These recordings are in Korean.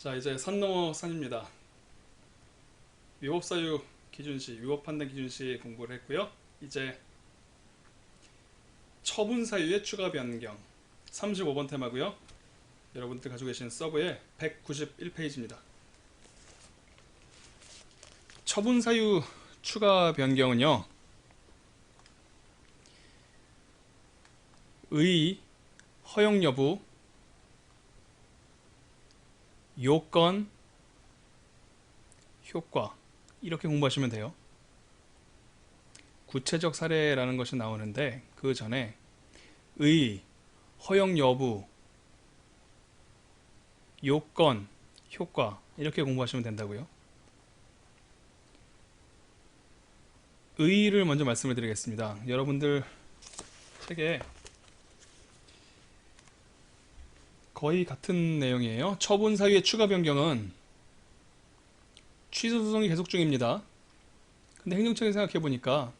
자, 이제 산 넘어 산입니다. 위법사유 기준시, 위법판단 기준시 공부를 했고요. 이제 처분사유의 추가 변경 35번 테마고요. 여러분들 가지고 계신 서브의 191페이지입니다. 처분사유 추가 변경은요, 의, 허용 여부, 요건, 효과 이렇게 공부하시면 돼요. 구체적 사례라는 것이 나오는데 그 전에 의, 허용 여부, 요건, 효과 이렇게 공부하시면 된다고요. 의를 먼저 말씀을 드리겠습니다. 여러분들 책에 거의 같은 내용이에요. 처분 사유의 추가 변경은 취소 소송이 계속 중입니다. 근데 행정처에서 생각해 보니까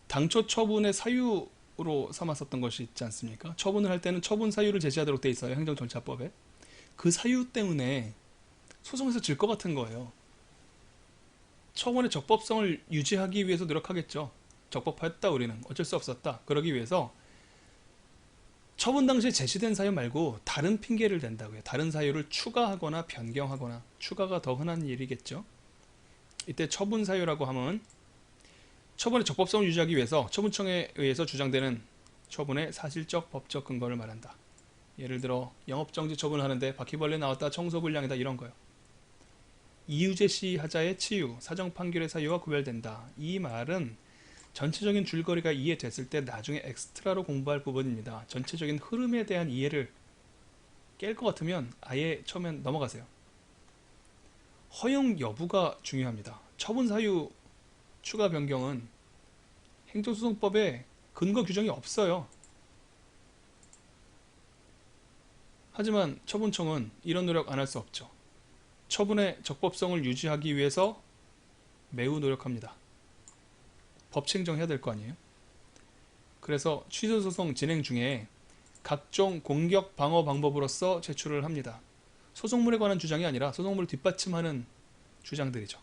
당초 처분의 사유로 삼았었던 것이 있지 않습니까? 처분을 할 때는 처분 사유를 제시하도록 돼 있어요. 행정절차법에. 그 사유 때문에 소송에서 질 것 같은 거예요. 처분의 적법성을 유지하기 위해서 노력하겠죠. 적법했다 우리는. 어쩔 수 없었다. 그러기 위해서 처분 당시에 제시된 사유 말고 다른 핑계를 댄다고요. 다른 사유를 추가하거나 변경하거나. 추가가 더 흔한 일이겠죠. 이때 처분 사유라고 하면 처분의 적법성을 유지하기 위해서 처분청에 의해서 주장되는 처분의 사실적 법적 근거를 말한다. 예를 들어 영업정지 처분을 하는데 바퀴벌레 나왔다, 청소불량이다 이런 거요. 이유 제시하자의 치유, 사정 판결의 사유와 구별된다. 이 말은 전체적인 줄거리가 이해됐을 때 나중에 엑스트라로 공부할 부분입니다. 전체적인 흐름에 대한 이해를 깰 것 같으면 아예 처음엔 넘어가세요. 허용 여부가 중요합니다. 처분 사유 추가 변경은 행정소송법에 근거 규정이 없어요. 하지만 처분청은 이런 노력 안 할 수 없죠. 처분의 적법성을 유지하기 위해서 매우 노력합니다. 법칙정해야 될 거 아니에요. 그래서 취소소송 진행 중에 각종 공격 방어 방법으로서 제출을 합니다. 소송물에 관한 주장이 아니라 소송물을 뒷받침하는 주장들이죠.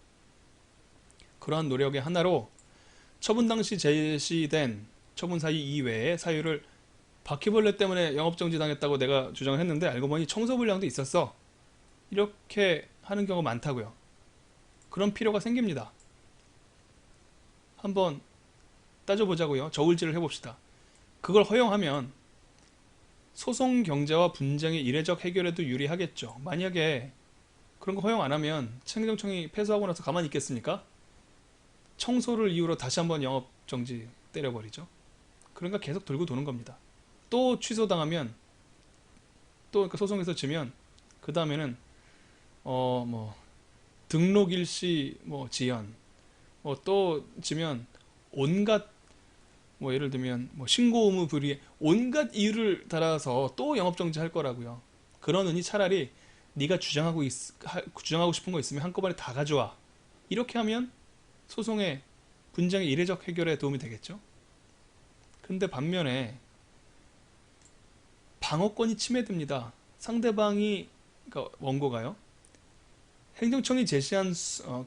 그러한 노력의 하나로 처분 당시 제시된 처분 사유 이외의 사유를 바퀴벌레 때문에 영업정지 당했다고 내가 주장을 했는데 알고 보니 청소불량도 있었어. 이렇게 하는 경우가 많다고요. 그런 필요가 생깁니다. 한번 따져보자고요. 저울질을 해봅시다. 그걸 허용하면 소송 경제와 분쟁의 이례적 해결에도 유리하겠죠. 만약에 그런 거 허용 안 하면 행정청이 패소하고 나서 가만히 있겠습니까? 청소를 이유로 다시 한번 영업정지 때려버리죠. 그러니까 계속 돌고 도는 겁니다. 또 취소당하면 또 그러니까 소송에서 지면 그 다음에는 뭐 등록일시 뭐 지연 뭐 또 지면 온갖 뭐 예를 들면 뭐 신고 의무 불이해 온갖 이유를 달아서 또 영업정지 할 거라고요. 그러느니 차라리 네가 주장하고 싶은 거 있으면 한꺼번에 다 가져와. 이렇게 하면 소송의 분쟁의 이례적 해결에 도움이 되겠죠. 근데 반면에 방어권이 침해됩니다. 상대방이 그러니까 원고가요. 행정청이 제시한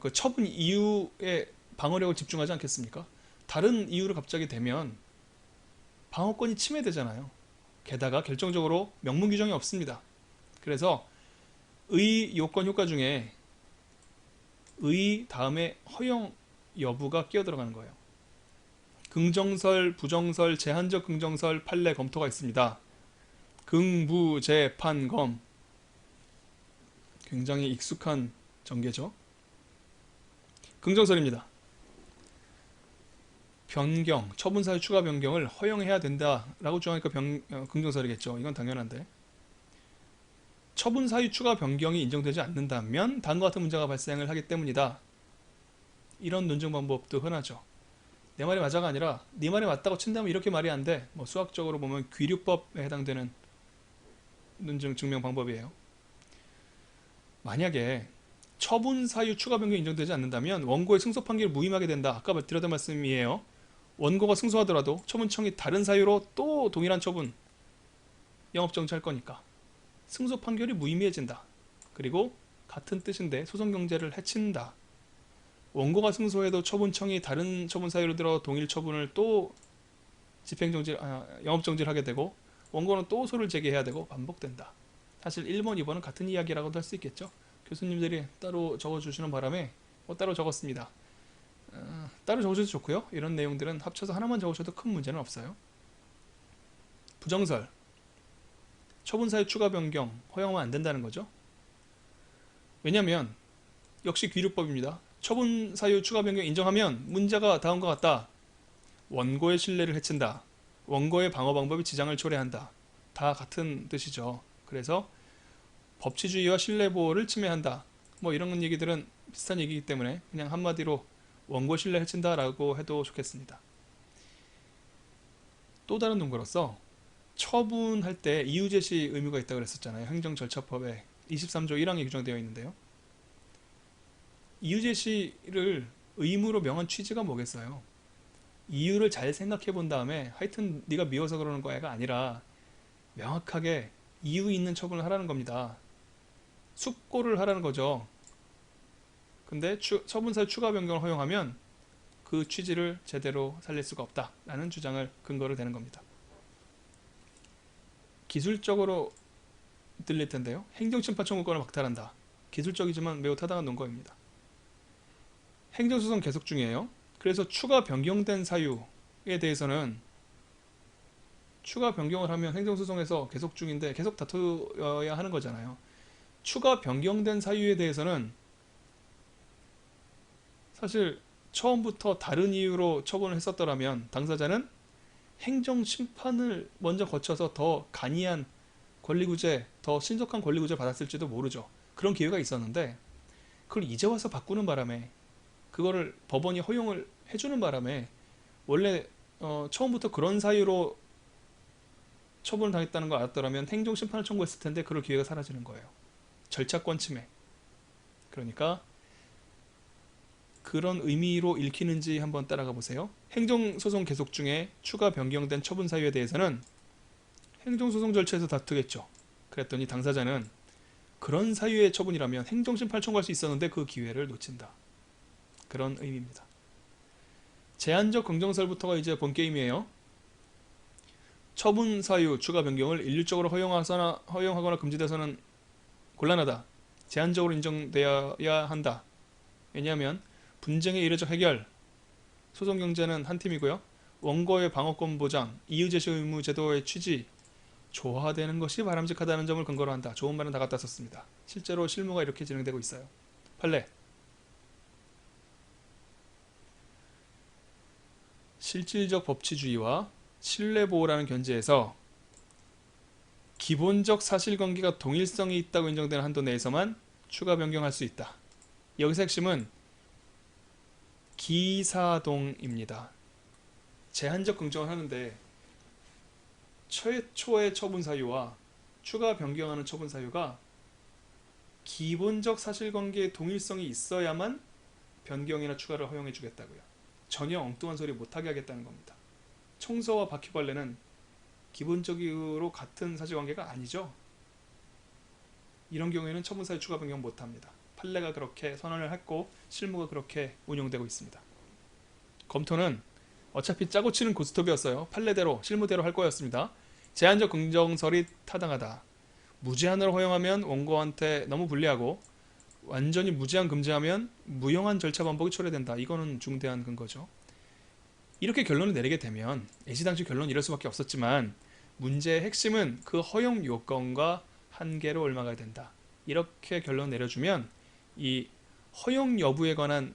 그 처분 이유에 방어력을 집중하지 않겠습니까? 다른 이유를 갑자기 대면 방어권이 침해되잖아요. 게다가 결정적으로 명문 규정이 없습니다. 그래서 의, 요건, 효과 중에 의 다음에 허용 여부가 끼어들어가는 거예요. 긍정설, 부정설, 제한적 긍정설, 판례, 검토가 있습니다. 긍부, 제, 판, 검 굉장히 익숙한 전개죠. 긍정설입니다. 변경, 처분사유 추가 변경을 허용해야 된다라고 주장하니까 긍정설이겠죠. 이건 당연한데 처분사유 추가 변경이 인정되지 않는다면 다음과 같은 문제가 발생을 하기 때문이다. 이런 논증 방법도 흔하죠. 내 말이 맞아가 아니라 네 말이 맞다고 친다면 이렇게 말이 안 돼. 뭐 수학적으로 보면 귀류법에 해당되는 논증 증명 방법이에요. 만약에 처분 사유 추가 변경이 인정되지 않는다면 원고의 승소 판결을 무임하게 된다. 아까 드렸던 말씀이에요. 원고가 승소하더라도 처분청이 다른 사유로 또 동일한 처분 영업정지할 거니까 승소 판결이 무의미해진다. 그리고 같은 뜻인데 소송경제를 해친다. 원고가 승소해도 처분청이 다른 처분 사유를 들어 동일 처분을 또 영업정지를 하게 되고 원고는 또 소를 제기해야 되고 반복된다. 사실 1번, 2번은 같은 이야기라고도 할 수 있겠죠. 교수님들이 따로 적어주시는 바람에 따로 적었습니다. 따로 적어줘도 좋고요. 이런 내용들은 합쳐서 하나만 적으셔도 큰 문제는 없어요. 부정설, 처분사유 추가 변경 허용하면 안 된다는 거죠. 왜냐하면 역시 귀류법입니다. 처분사유 추가 변경 인정하면 문제가 다음과 같다. 원고의 신뢰를 해친다. 원고의 방어 방법이 지장을 초래한다. 다 같은 뜻이죠. 그래서 법치주의와 신뢰보호를 침해한다. 뭐 이런 얘기들은 비슷한 얘기이기 때문에 그냥 한마디로 원고 신뢰 해친다 라고 해도 좋겠습니다. 또 다른 논거로서 처분할 때 이유제시 의무가 있다고 그랬었잖아요. 행정절차법에 23조 1항에 규정되어 있는데요. 이유제시를 의무로 명한 취지가 뭐겠어요? 이유를 잘 생각해 본 다음에 하여튼 네가 미워서 그러는 거야가 아니라 명확하게 이유 있는 처분을 하라는 겁니다. 숙고를 하라는 거죠. 근데 처분사유 추가 변경을 허용하면 그 취지를 제대로 살릴 수가 없다라는 주장을 근거로 대는 겁니다. 기술적으로 들릴 텐데요. 행정심판 청구권을 박탈한다. 기술적이지만 매우 타당한 논거입니다. 행정소송 계속 중이에요. 그래서 추가 변경된 사유에 대해서는 추가 변경을 하면 행정소송에서 계속 중인데 계속 다투어야 하는 거잖아요. 추가 변경된 사유에 대해서는 사실 처음부터 다른 이유로 처분을 했었더라면 당사자는 행정심판을 먼저 거쳐서 더 간이한 권리구제, 더 신속한 권리구제를 받았을지도 모르죠. 그런 기회가 있었는데 그걸 이제 와서 바꾸는 바람에 그거를 법원이 허용을 해주는 바람에 원래 처음부터 그런 사유로 처분을 당했다는 걸 알았더라면 행정심판을 청구했을 텐데 그럴 기회가 사라지는 거예요. 절차권 침해. 그러니까 그런 의미로 읽히는지 한번 따라가 보세요. 행정소송 계속 중에 추가 변경된 처분 사유에 대해서는 행정소송 절차에서 다투겠죠. 그랬더니 당사자는 그런 사유의 처분이라면 행정심판을 청구할 수 있었는데 그 기회를 놓친다. 그런 의미입니다. 제한적 긍정설부터가 이제 본 게임이에요. 처분 사유 추가 변경을 일률적으로 허용하거나 금지돼서는 곤란하다. 제한적으로 인정되어야 한다. 왜냐하면 분쟁의 이례적 해결, 소송경제는 한 팀이고요. 원고의 방어권 보장, 이유제시 의무 제도의 취지, 조화되는 것이 바람직하다는 점을 근거로 한다. 좋은 말은 다 갖다 썼습니다. 실제로 실무가 이렇게 진행되고 있어요. 판례. 실질적 법치주의와 신뢰보호라는 견지에서 기본적 사실관계가 동일성이 있다고 인정되는 한도 내에서만 추가 변경할 수 있다. 여기서 핵심은 기사동입니다. 제한적 긍정을 하는데 최초의 처분 사유와 추가 변경하는 처분 사유가 기본적 사실관계의 동일성이 있어야만 변경이나 추가를 허용해 주겠다고요. 전혀 엉뚱한 소리 못하게 하겠다는 겁니다. 청소와 바퀴벌레는 기본적으로 같은 사실관계가 아니죠. 이런 경우에는 처분사유 추가 변경 못합니다. 판례가 그렇게 선언을 했고 실무가 그렇게 운용되고 있습니다. 검토는 어차피 짜고 치는 고스톱이었어요. 판례대로 실무대로 할 거였습니다. 제한적 긍정설이 타당하다. 무제한으로 허용하면 원고한테 너무 불리하고 완전히 무제한 금지하면 무용한 절차 반복이 초래된다. 이거는 중대한 근거죠. 이렇게 결론을 내리게 되면 애시당초 결론이 이럴 수밖에 없었지만 문제의 핵심은 그 허용 요건과 한계로 옮아가야 된다. 이렇게 결론 내려주면 이 허용 여부에 관한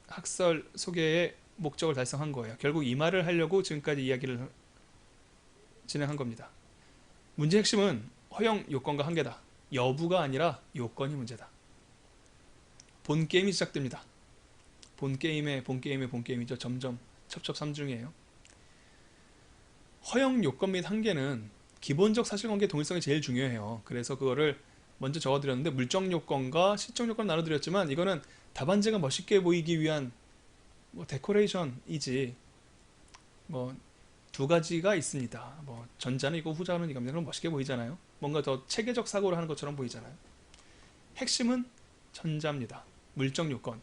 학설 소개의 목적을 달성한 거예요. 결국 이 말을 하려고 지금까지 이야기를 진행한 겁니다. 문제의 핵심은 허용 요건과 한계다. 여부가 아니라 요건이 문제다. 본 게임이 시작됩니다. 본 게임이죠. 점점 첩첩산중이에요. 허용 요건 및 한계는 기본적 사실관계 동일성이 제일 중요해요. 그래서 그거를 먼저 적어드렸는데 물적 요건과 시적 요건 나눠드렸지만 이거는 답안지가 멋있게 보이기 위한 데코레이션이지 두 가지가 있습니다. 전자는 이거 후자는 이겁니다. 그럼 멋있게 보이잖아요. 뭔가 더 체계적 사고를 하는 것처럼 보이잖아요. 핵심은 전자입니다. 물적 요건.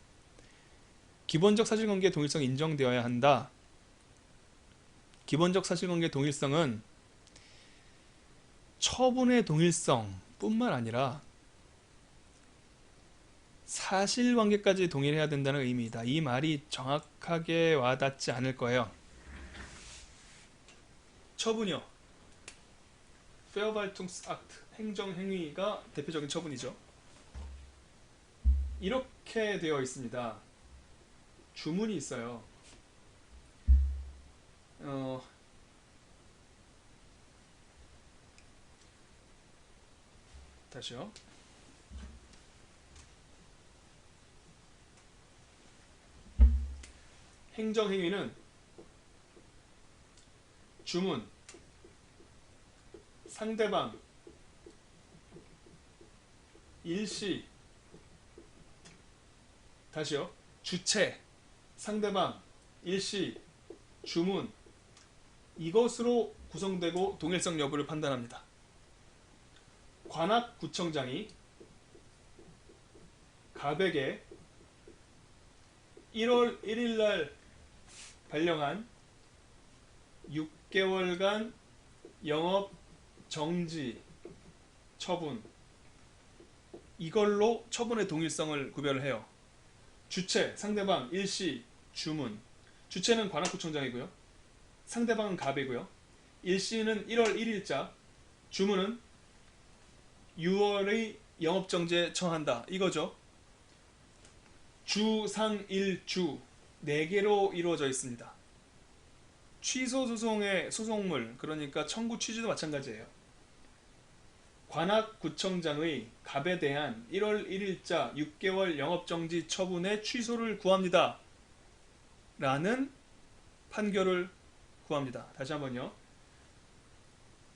기본적 사실관계의 동일성이 인정되어야 한다. 기본적 사실관계의 동일성은 처분의 동일성 뿐만 아니라 사실관계까지 동일해야 된다는 의미이다. 이 말이 정확하게 와닿지 않을 거예요. 처분이요. Verwaltungsakt, 행정행위가 대표적인 처분이죠. 이렇게 되어 있습니다. 주문이 있어요. 다시요. 행정행위는 주문, 상대방, 일시, 다시요. 주체, 상대방, 일시, 주문, 이것으로 구성되고 동일성 여부를 판단합니다. 관악구청장이 갑에게 1월 1일 날 발령한 6개월간 영업 정지 처분, 이걸로 처분의 동일성을 구별을 해요. 주체, 상대방, 일시, 주문. 주체는 관악구청장이고요. 상대방은 갑이고요. 일시는 1월 1일자, 주문은 6월의 영업정지에 처한다. 이거죠. 주, 상, 일, 주 4개로 이루어져 있습니다. 취소 소송의 소송물, 그러니까 청구 취지도 마찬가지예요. 관악구청장의 갑에 대한 1월 1일자 6개월 영업정지 처분의 취소를 구합니다. 라는 판결을 구합니다. 다시 한번요.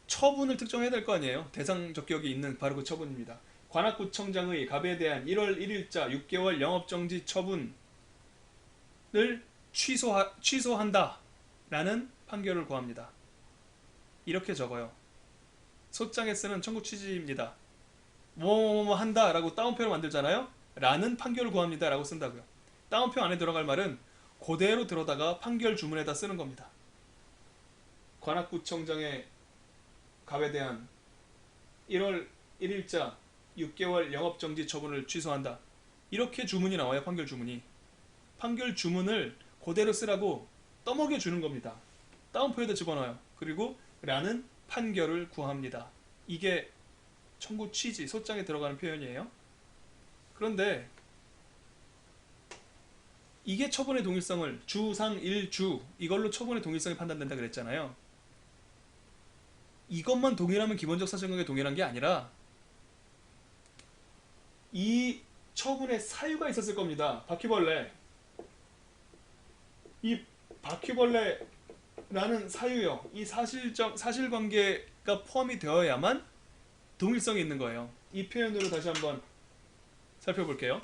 처분을 특정해야 될 거 아니에요. 대상 적격이 있는 바로 그 처분입니다. 관악구청장의 갑에 대한 1월 1일자 6개월 영업정지 처분을 취소한다. 라는 판결을 구합니다. 이렇게 적어요. 소장에 쓰는 청구 취지입니다. 뭐뭐뭐 한다 라고 따옴표를 만들잖아요. 라는 판결을 구합니다 라고 쓴다고요. 따옴표 안에 들어갈 말은 그대로 들어다가 판결 주문에다 쓰는 겁니다. 관악구청장의 갑에 대한 1월 1일자 6개월 영업정지 처분을 취소한다. 이렇게 주문이 나와요. 판결 주문이. 판결 주문을 그대로 쓰라고 떠먹여 주는 겁니다. 따옴표에다 집어넣어요. 그리고 라는 판결을 구합니다. 이게 청구 취지, 소장에 들어가는 표현이에요. 그런데 이게 처분의 동일성을 주, 상, 일, 주 이걸로 처분의 동일성이 판단된다 그랬잖아요. 이것만 동일하면 기본적 사실관계 동일한 게 아니라 이 처분에 사유가 있었을 겁니다. 바퀴벌레. 이 바퀴벌레라는 사유요. 이 사실관계가 포함이 되어야만 동일성이 있는 거예요. 이 표현으로 다시 한번 살펴볼게요.